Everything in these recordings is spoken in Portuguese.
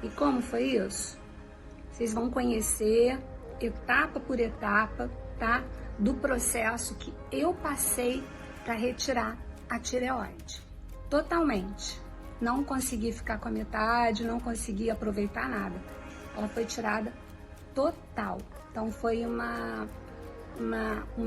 E como foi isso? Vocês vão conhecer etapa por etapa, tá? Do processo que eu passei para retirar a tireoide. Totalmente. Não consegui ficar com a metade, não consegui aproveitar nada. Ela foi tirada total. Então foi uma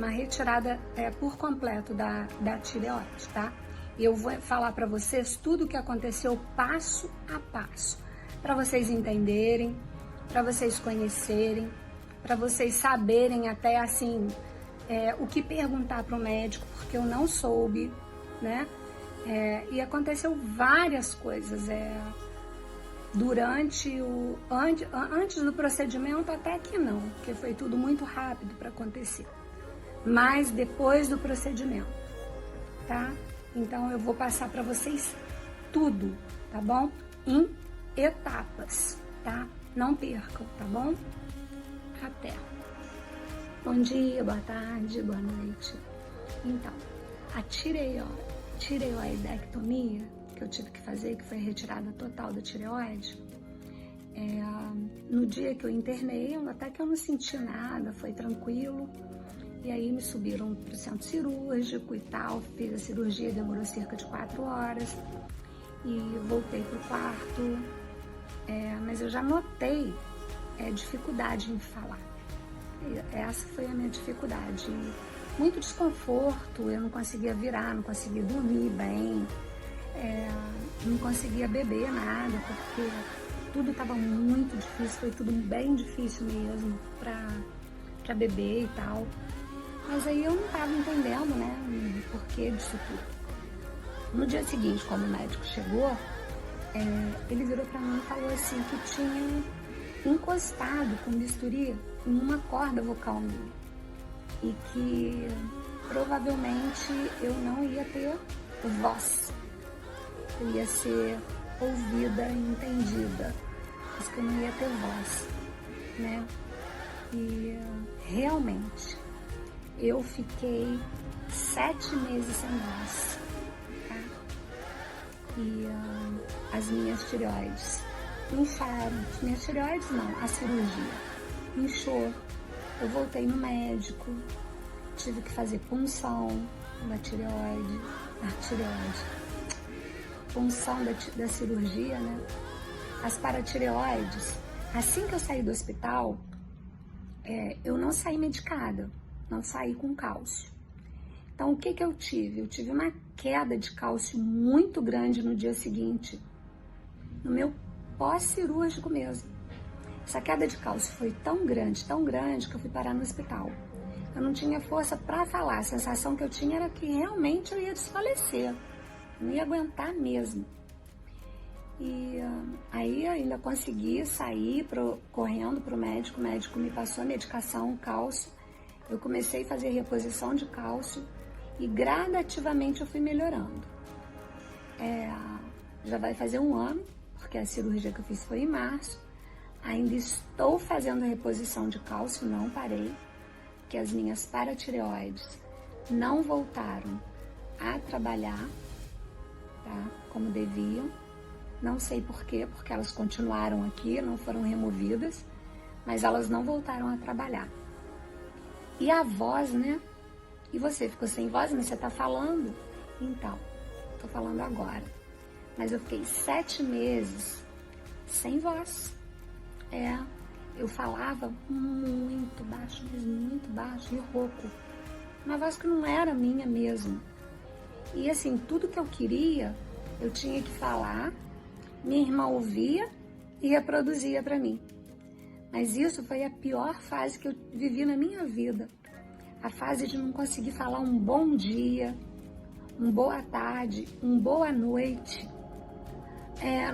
retirada por completo da tireoide, tá? E eu vou falar para vocês tudo o que aconteceu passo a passo, para vocês entenderem, para vocês conhecerem, para vocês saberem até assim o que perguntar para o médico, porque eu não soube, né? E aconteceu várias coisas antes do procedimento, até que não, porque foi tudo muito rápido para acontecer, mas depois do procedimento, tá? Então eu vou passar para vocês tudo, tá bom? Em etapas, tá? Não percam, tá bom? Até. Bom dia, boa tarde, boa noite. Então, a tireoidectomia que eu tive que fazer, que foi a retirada total da tireoide, no dia que eu internei, até que eu não senti nada, foi tranquilo. E aí me subiram para o centro cirúrgico e tal, fiz a cirurgia, demorou cerca de 4 horas e voltei para o quarto, mas eu já notei dificuldade em falar. Essa foi a minha dificuldade, muito desconforto, eu não conseguia virar, não conseguia dormir bem, não conseguia beber nada, porque tudo estava muito difícil, foi tudo bem difícil mesmo para beber e tal. Mas aí eu não estava entendendo, né, o porquê disso tudo. No dia seguinte, quando o médico chegou, ele virou para mim e falou assim que tinha encostado com bisturi em uma corda vocal minha e que provavelmente eu não ia ter voz, eu ia ser ouvida e entendida, mas que eu não ia ter voz, né? E realmente eu fiquei 7 meses sem voz, tá? E as minhas tireoides incharam. Minhas tireoides não, a cirurgia inchou. Eu voltei no médico, tive que fazer punção da tireoide, punção da cirurgia, né? As paratireoides, assim que eu saí do hospital, eu não saí medicada, não saí com cálcio. Então, o que eu tive? Eu tive uma queda de cálcio muito grande no dia seguinte, no meu pós-cirúrgico mesmo. Essa queda de cálcio foi tão grande que eu fui parar no hospital. Eu não tinha força para falar, a sensação que eu tinha era que realmente eu ia desfalecer, não ia aguentar mesmo. E aí eu ainda consegui sair correndo para o médico me passou a medicação, cálcio. Eu comecei a fazer reposição de cálcio e gradativamente eu fui melhorando. Já vai fazer 1 ano, porque a cirurgia que eu fiz foi em março. Ainda estou fazendo a reposição de cálcio, não parei, porque as minhas paratireoides não voltaram a trabalhar, tá, como deviam. Não sei por quê, porque elas continuaram aqui, não foram removidas, mas elas não voltaram a trabalhar. E a voz, né? E você ficou sem voz, mas você tá falando? Então, tô falando agora. Mas eu fiquei 7 meses sem voz. Eu falava muito baixo, mas muito baixo e rouco. Uma voz que não era minha mesmo. E assim, tudo que eu queria, eu tinha que falar, minha irmã ouvia e reproduzia para mim. Mas isso foi a pior fase que eu vivi na minha vida. A fase de não conseguir falar um bom dia, um boa tarde, um boa noite.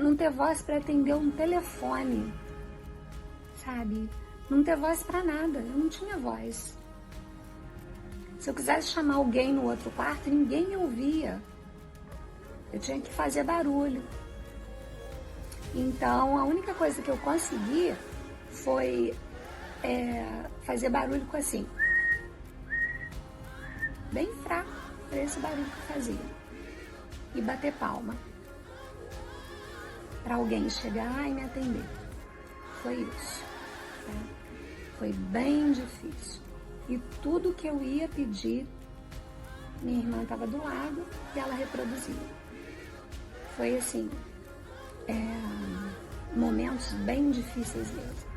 Não ter voz para atender um telefone, sabe? Não ter voz para nada, eu não tinha voz. Se eu quisesse chamar alguém no outro quarto, ninguém me ouvia. Eu tinha que fazer barulho. Então, a única coisa que eu consegui foi fazer barulho com assim, bem fraco, era esse barulho que eu fazia, e bater palma. para alguém chegar e me atender. Foi isso. Tá? Foi bem difícil. E tudo que eu ia pedir, minha irmã estava do lado e ela reproduzia. Foi assim, momentos bem difíceis mesmo.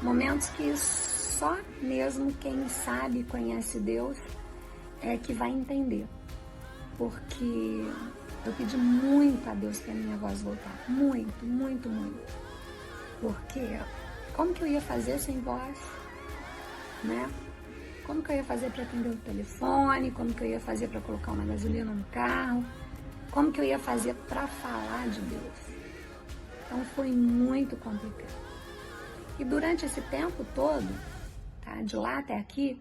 Momentos que só mesmo quem sabe e conhece Deus é que vai entender. Porque eu pedi muito a Deus para minha voz voltar. Muito, muito, muito. Porque como que eu ia fazer sem voz? Né? Como que eu ia fazer para atender o telefone? Como que eu ia fazer para colocar uma gasolina no carro? Como que eu ia fazer para falar de Deus? Então foi muito complicado. E durante esse tempo todo, tá, de lá até aqui,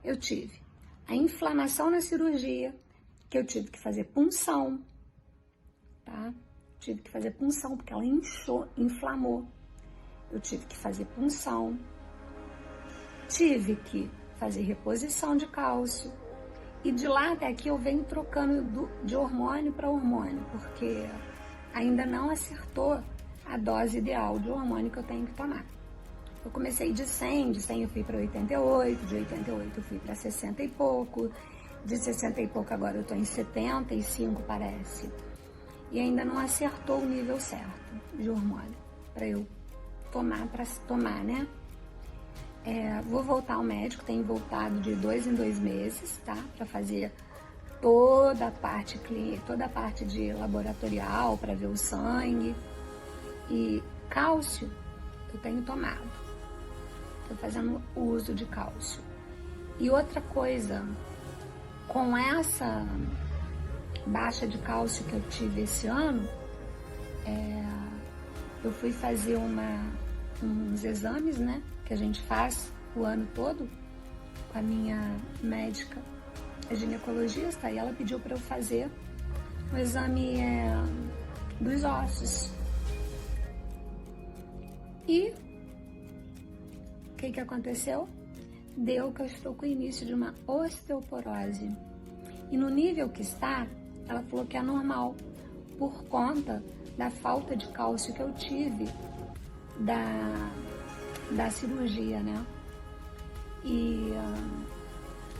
eu tive a inflamação na cirurgia, que eu tive que fazer punção, tá? Tive que fazer punção porque ela inchou, inflamou. Eu tive que fazer punção. Tive que fazer reposição de cálcio. E de lá até aqui eu venho trocando de hormônio para hormônio, porque ainda não acertou a dose ideal de hormônio que eu tenho que tomar. Eu comecei de 100 eu fui para 88, de 88 eu fui para 60 e pouco, de 60 e pouco agora eu estou em 75 parece. E ainda não acertou o nível certo de hormônio para eu tomar, né? Vou voltar ao médico, tenho voltado de 2 em 2 meses, tá? Para fazer toda a parte clínica, toda a parte de laboratorial, para ver o sangue. E cálcio eu tenho tomado. Estou fazendo uso de cálcio. E outra coisa, com essa baixa de cálcio que eu tive esse ano, eu fui fazer uns exames, né? Que a gente faz o ano todo com a minha médica, a ginecologista, e ela pediu para eu fazer o exame dos ossos. E o que aconteceu? Deu que eu estou com o início de uma osteoporose. E no nível que está, ela falou que é normal, por conta da falta de cálcio que eu tive da cirurgia, né? E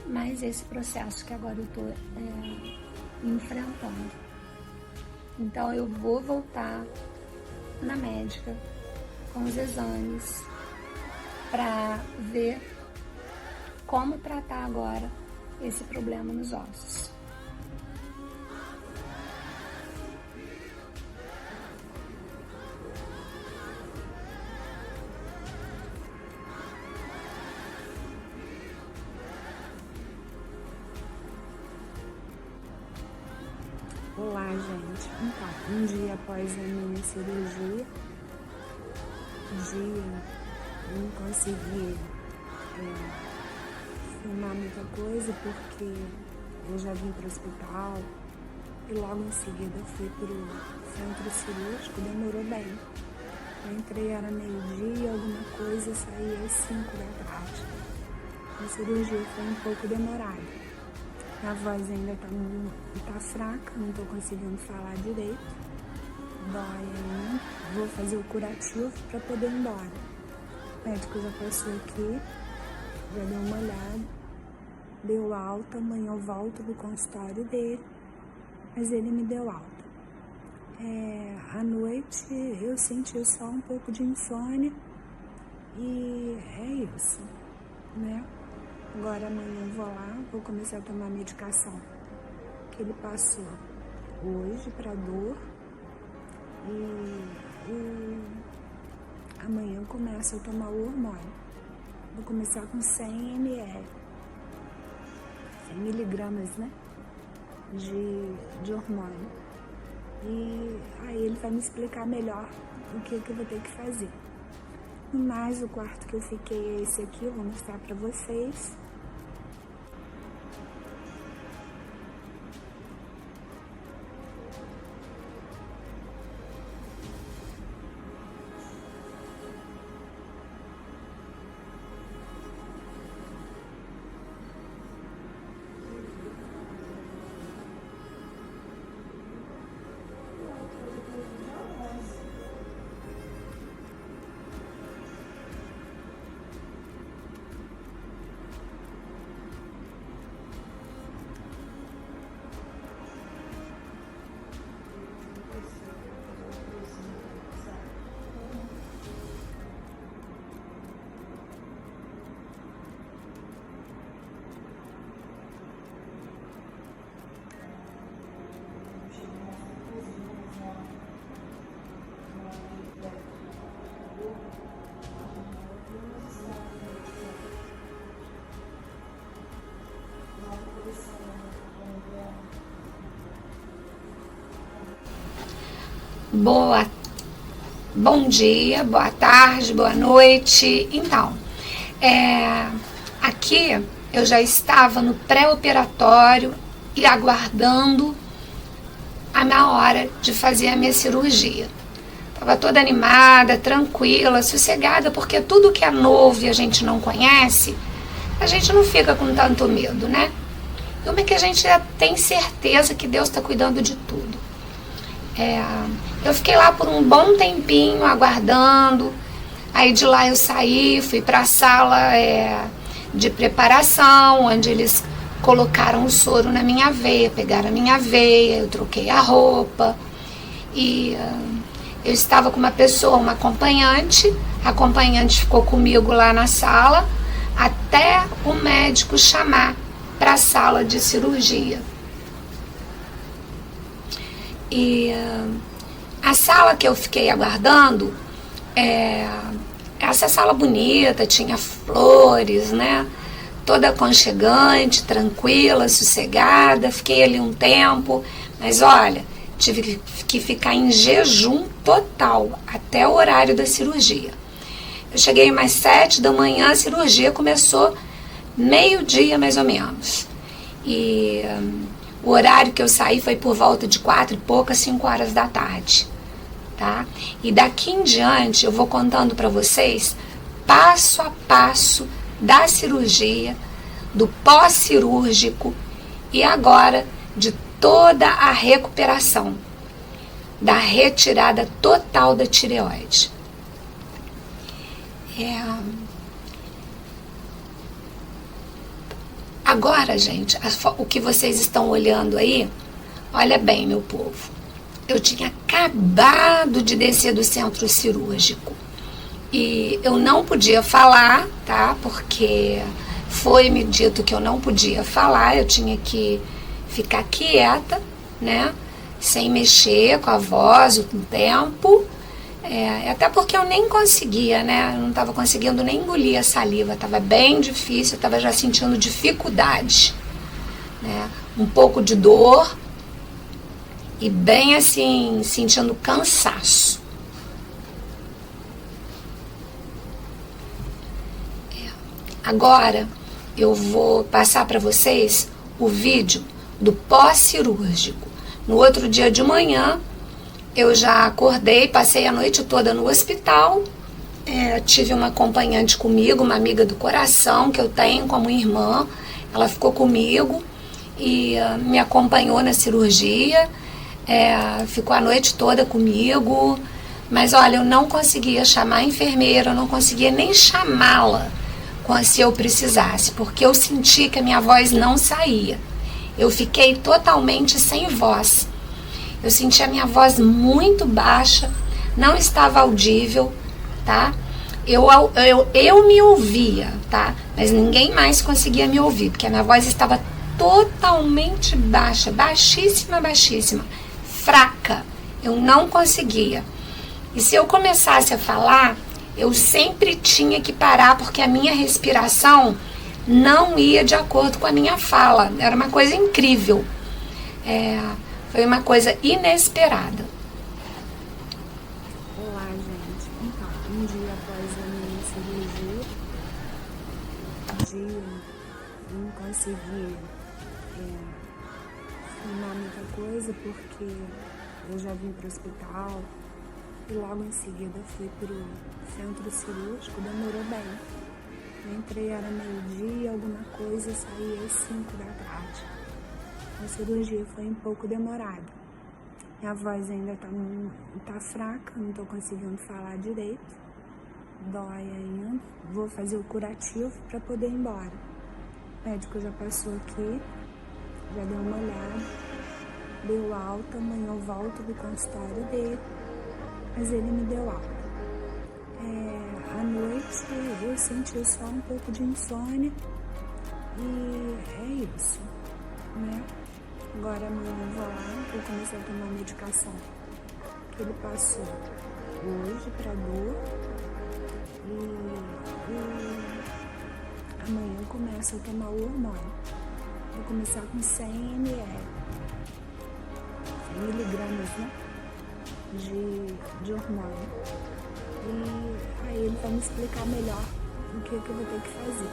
mais esse processo que agora eu tô enfrentando. Então eu vou voltar na médica com os exames para ver como tratar agora esse problema nos ossos. Olá, gente. Então, um dia após a minha cirurgia, não consegui filmar muita coisa porque eu já vim para o hospital e logo em seguida eu fui para o centro cirúrgico, demorou bem. Eu entrei, era meio-dia, alguma coisa, e saí às 5 da tarde. A cirurgia foi um pouco demorada. A voz ainda tá fraca, não tô conseguindo falar direito. Dói ainda. Vou fazer o curativo para poder ir embora. O médico já passou aqui, já deu uma olhada, deu alta. Amanhã eu volto do consultório dele, mas ele me deu alta. À noite eu senti só um pouco de insônia e é isso, né? Agora amanhã eu vou lá, vou começar a tomar a medicação que ele passou hoje para dor e amanhã eu começo a tomar o hormônio. Vou começar com 100 ml, 100 miligramas, né, de hormônio. E aí ele vai me explicar melhor o que eu vou ter que fazer. Mas o quarto que eu fiquei é esse aqui, eu vou mostrar pra vocês. Bom dia, boa tarde, boa noite. Então, aqui eu já estava no pré-operatório e aguardando a minha hora de fazer a minha cirurgia. Estava toda animada, tranquila, sossegada, porque tudo que é novo e a gente não conhece, a gente não fica com tanto medo, né? E uma é que a gente já tem certeza que Deus está cuidando de tudo. Eu fiquei lá por um bom tempinho aguardando. Aí de lá eu saí, fui para a sala de preparação, onde eles colocaram o soro na minha veia, pegaram a minha veia, eu troquei a roupa. E eu estava com uma pessoa, uma acompanhante. A acompanhante ficou comigo lá na sala até o médico chamar para a sala de cirurgia. E a sala que eu fiquei aguardando, essa sala bonita, tinha flores, né? Toda aconchegante, tranquila, sossegada. Fiquei ali um tempo, mas olha, tive que ficar em jejum total até o horário da cirurgia. Eu cheguei mais 7 da manhã, a cirurgia começou meio-dia mais ou menos. E o horário que eu saí foi por volta de 4 e poucas, 5 horas da tarde, tá? E daqui em diante eu vou contando para vocês passo a passo da cirurgia, do pós-cirúrgico e agora de toda a recuperação, da retirada total da tireoide. Agora, gente, o que vocês estão olhando aí, olha bem, meu povo. Eu tinha acabado de descer do centro cirúrgico e eu não podia falar, tá? Porque foi me dito que eu não podia falar, eu tinha que ficar quieta, né? Sem mexer com a voz o tempo. Até porque eu nem conseguia, né? Eu não estava conseguindo nem engolir a saliva, estava bem difícil, eu estava já sentindo dificuldade, né? Um pouco de dor e bem assim, sentindo cansaço. Agora eu vou passar para vocês o vídeo do pós-cirúrgico. No outro dia de manhã, eu já acordei, passei a noite toda no hospital, tive uma acompanhante comigo, uma amiga do coração que eu tenho como irmã. Ela ficou comigo e me acompanhou na cirurgia, ficou a noite toda comigo. Mas olha, eu não conseguia chamar a enfermeira, eu não conseguia nem chamá-la se eu precisasse, porque eu senti que a minha voz não saía. Eu fiquei totalmente sem voz. Eu senti a minha voz muito baixa, não estava audível, tá? Eu me ouvia, tá? Mas ninguém mais conseguia me ouvir, porque a minha voz estava totalmente baixa, baixíssima, baixíssima, fraca. Eu não conseguia. E se eu começasse a falar, eu sempre tinha que parar, porque a minha respiração não ia de acordo com a minha fala. Era uma coisa incrível. Foi uma coisa inesperada. Olá, gente. Então, um dia após a minha cirurgia, eu não consegui filmar muita coisa, porque eu já vim para o hospital e logo em seguida fui para o centro cirúrgico. Demorou bem. Eu entrei, era meio-dia, alguma coisa, saí às 5 da tarde. A cirurgia foi um pouco demorada. Minha voz ainda tá fraca, não tô conseguindo falar direito. Dói ainda. Vou fazer o curativo para poder ir embora. O médico já passou aqui, já deu uma olhada, deu alta. Amanhã eu volto do consultório dele, mas ele me deu alta. À noite eu senti só um pouco de insônia e é isso, né? Agora amanhã eu vou lá, vou começar a tomar a medicação que ele passou hoje para dor e amanhã eu começo a tomar o hormônio. Vou começar com 100 ml, 100 miligramas, né? de hormônio. E aí ele vai me explicar melhor o que eu vou ter que fazer.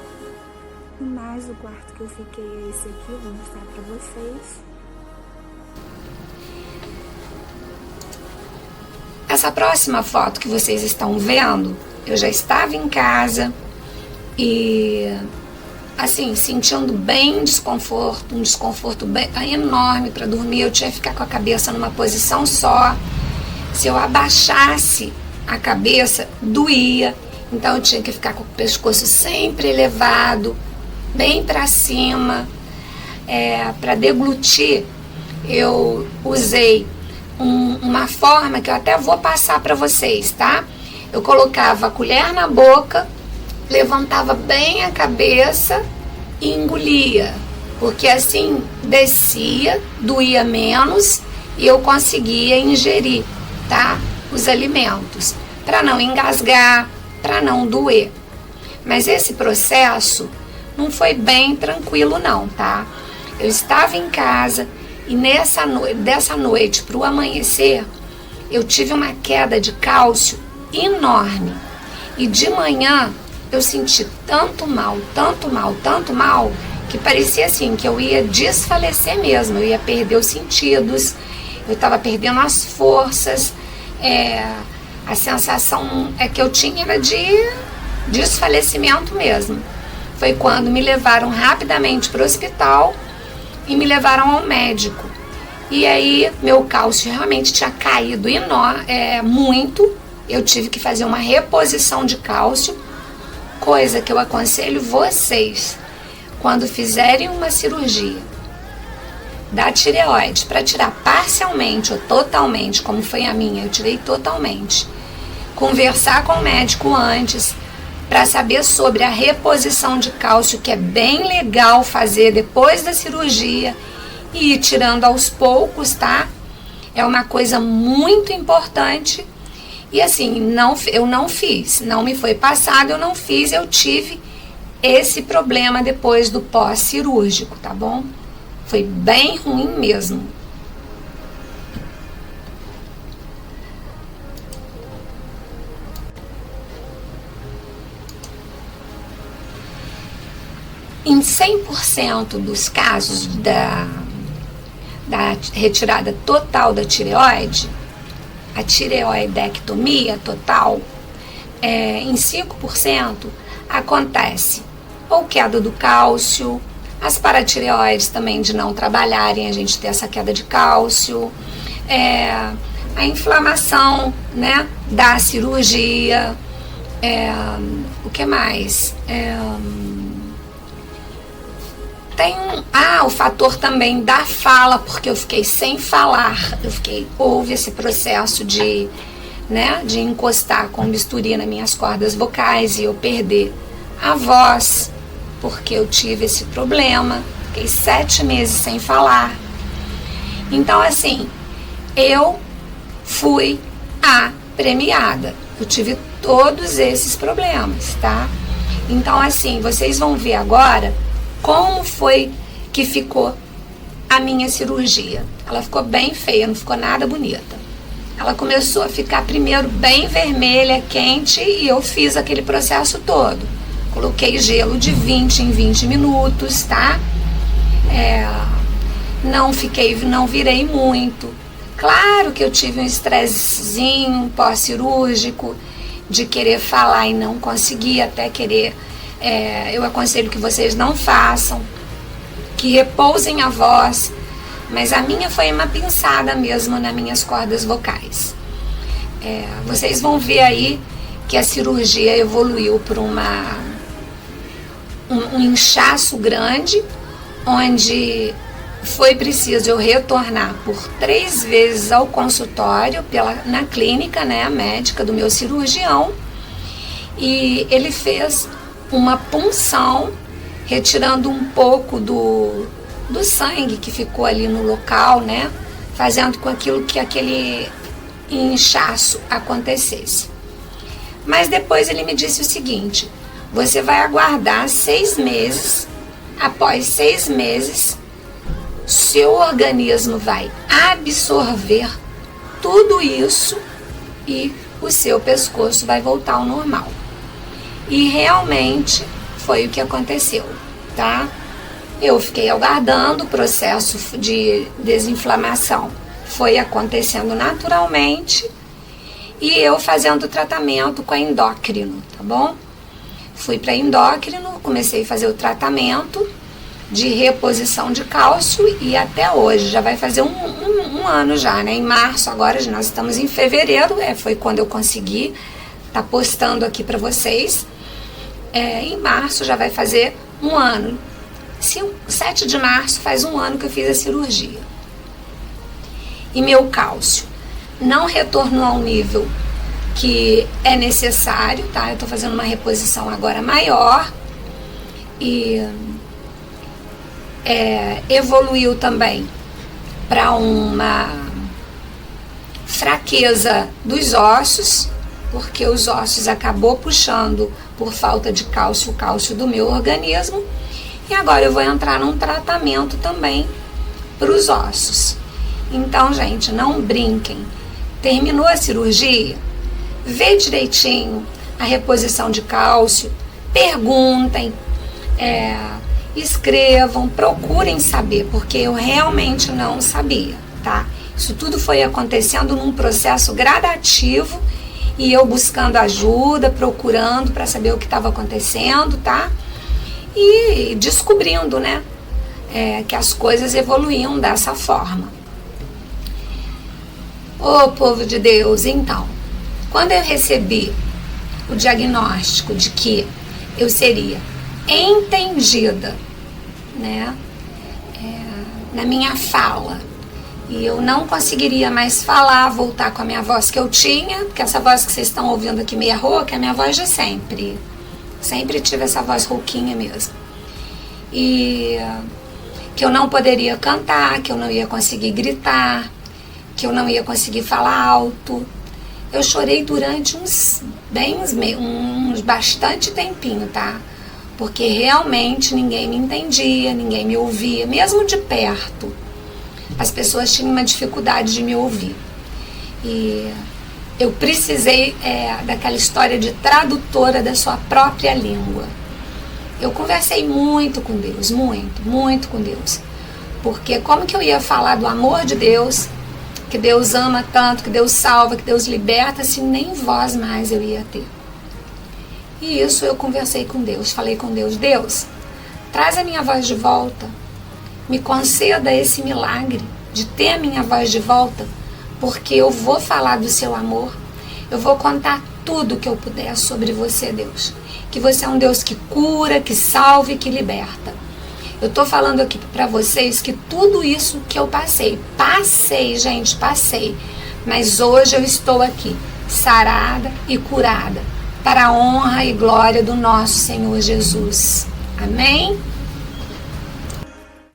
Mas o quarto que eu fiquei é esse aqui, eu vou mostrar pra vocês. Essa próxima foto que vocês estão vendo, eu já estava em casa e, assim, sentindo bem desconforto, um desconforto bem enorme para dormir. Eu tinha que ficar com a cabeça numa posição só. Se eu abaixasse a cabeça, doía. Então eu tinha que ficar com o pescoço sempre elevado, bem para cima. Para deglutir, eu usei uma forma que eu até vou passar para vocês, tá? Eu colocava a colher na boca, levantava bem a cabeça e engolia, porque assim descia, doía menos e eu conseguia ingerir, tá? Os alimentos, para não engasgar, para não doer. Mas esse processo não foi bem tranquilo não, tá? Eu estava em casa e dessa noite para o amanhecer, eu tive uma queda de cálcio enorme. E de manhã eu senti tanto mal, que parecia assim que eu ia desfalecer mesmo, eu ia perder os sentidos, eu estava perdendo as forças, a sensação que eu tinha era de desfalecimento mesmo. Foi quando me levaram rapidamente para o hospital e me levaram ao médico. E aí meu cálcio realmente tinha caído muito. Eu tive que fazer uma reposição de cálcio, coisa que eu aconselho vocês, quando fizerem uma cirurgia da tireoide, para tirar parcialmente ou totalmente, como foi a minha, eu tirei totalmente. Conversar com o médico antes, para saber sobre a reposição de cálcio, que é bem legal fazer depois da cirurgia, e ir tirando aos poucos, tá? É uma coisa muito importante. E assim, eu não fiz, não me foi passado, eu não fiz, eu tive esse problema depois do pós-cirúrgico, tá bom? Foi bem ruim mesmo. Em 100% dos casos da retirada total da tireoide, a tireoidectomia total, em 5% acontece ou queda do cálcio, as paratireoides também de não trabalharem, a gente ter essa queda de cálcio, a inflamação, né, da cirurgia, o que mais? Tem o fator também da fala, porque eu fiquei sem falar, houve esse processo de encostar com bisturi nas minhas cordas vocais e eu perder a voz, porque eu tive esse problema, fiquei 7 meses sem falar. Então assim, eu fui a premiada, eu tive todos esses problemas, tá? Então assim, vocês vão ver agora como foi que ficou a minha cirurgia. Ela ficou bem feia, não ficou nada bonita. Ela começou a ficar primeiro bem vermelha, quente, e eu fiz aquele processo todo. Coloquei gelo de 20 em 20 minutos, tá? Não virei muito. Claro que eu tive um estressezinho pós-cirúrgico, de querer falar e não conseguir, até querer. Eu aconselho que vocês não façam, que repousem a voz, mas a minha foi uma pinçada mesmo nas minhas cordas vocais. Vocês vão ver aí que a cirurgia evoluiu para um inchaço grande, onde foi preciso eu retornar por 3 vezes ao consultório, na clínica, né, médica do meu cirurgião, e ele fez uma punção, retirando um pouco do sangue que ficou ali no local, né? Fazendo com que aquele inchaço acontecesse. Mas depois ele me disse o seguinte: você vai aguardar 6 meses, após 6 meses, seu organismo vai absorver tudo isso e o seu pescoço vai voltar ao normal. E realmente foi o que aconteceu, tá? Eu fiquei aguardando o processo de desinflamação. Foi acontecendo naturalmente e eu fazendo tratamento com a endócrino, tá bom? Fui para endócrino, comecei a fazer o tratamento de reposição de cálcio e até hoje, já vai fazer um ano já, né? Em março, agora nós estamos em fevereiro, foi quando eu consegui tá postando aqui para vocês. Em março já vai fazer um ano. 7 de março faz um ano que eu fiz a cirurgia. E meu cálcio não retornou ao nível que é necessário, tá? Eu tô fazendo uma reposição agora maior e evoluiu também para uma fraqueza dos ossos, porque os ossos acabou puxando por falta de cálcio, o cálcio do meu organismo. E agora eu vou entrar num tratamento também para os ossos. Então, gente, não brinquem. Terminou a cirurgia, vê direitinho a reposição de cálcio, perguntem, escrevam, procurem saber, porque eu realmente não sabia, tá? Isso tudo foi acontecendo num processo gradativo e eu buscando ajuda, procurando para saber o que estava acontecendo, tá? E descobrindo, né, que as coisas evoluíam dessa forma. Ô povo de Deus, então, quando eu recebi o diagnóstico de que eu seria entendida, né, na minha fala, e eu não conseguiria mais falar, voltar com a minha voz que eu tinha, porque essa voz que vocês estão ouvindo aqui meia rouca é a minha voz de sempre. Sempre tive essa voz rouquinha mesmo. E que eu não poderia cantar, que eu não ia conseguir gritar, que eu não ia conseguir falar alto. Eu chorei durante uns bastante tempinho, tá? Porque realmente ninguém me entendia, ninguém me ouvia, mesmo de perto. As pessoas tinham uma dificuldade de me ouvir. E eu precisei daquela história de tradutora da sua própria língua. Eu conversei muito com Deus, muito com Deus. Porque como que eu ia falar do amor de Deus, que Deus ama tanto, que Deus salva, que Deus liberta, se nem voz mais eu ia ter? E isso eu conversei com Deus, falei com Deus: Deus, traz a minha voz de volta, me conceda esse milagre de ter a minha voz de volta, porque eu vou falar do seu amor, eu vou contar tudo que eu puder sobre você, Deus. Que você é um Deus que cura, que salva e que liberta. Eu tô falando aqui para vocês que tudo isso que eu passei, gente, passei. Mas hoje eu estou aqui, sarada e curada, para a honra e glória do nosso Senhor Jesus. Amém?